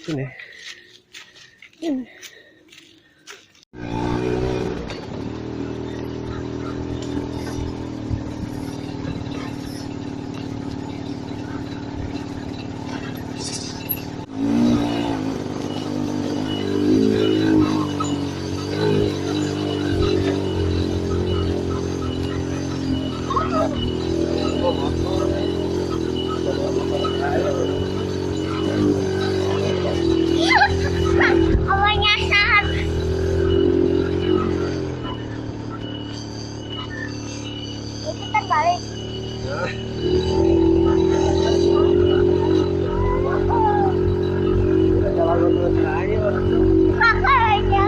Sini. Ini. Allah nyasar. Ikutan balik. Makanya.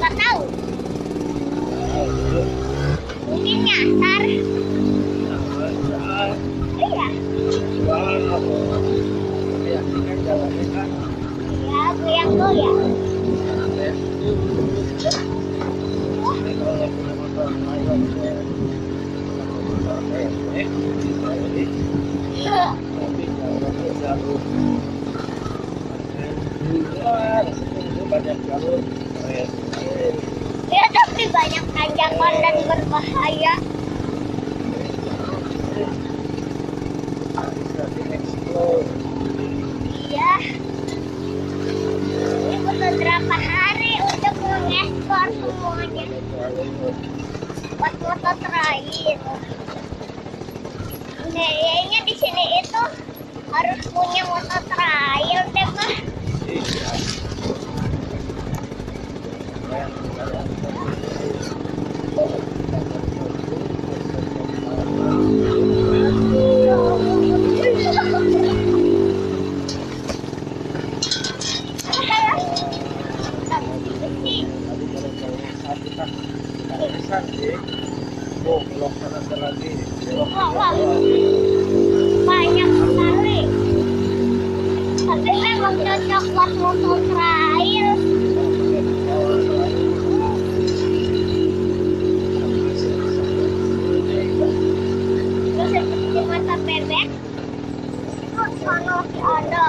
Nggak tahu. Mungkin nyasar. Iya. Ya, goyang-goyang. Ya, tapi banyak tanjakan dan berbahaya. Iya. Ini butuh berapa hari untuk mengekspor semuanya buat moto terakhir. Kayaknya di sini itu harus punya moto terakhir deh, Pak. Wah, banyak sekali. Tapi memang cocok buat moto trail. Terus seperti mata bebek, itu sana masih ada.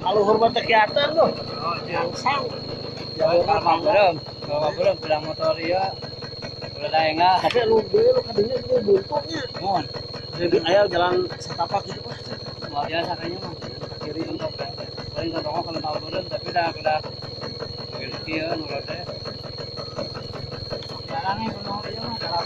Kalau hormat kegiatan loh. Oh, jangan. Kalau belum bilang motor ya. Udah enggak. Tapi lu dulu kadinya itu buntutnya. Mohon. Jadi ayo jalan setapak gitu Pak. Luar biasa kayaknya mah. Kiri untuk paling kalau tahu belum tapi udah begini ya nurut deh. Jarangnya penuh aja mah.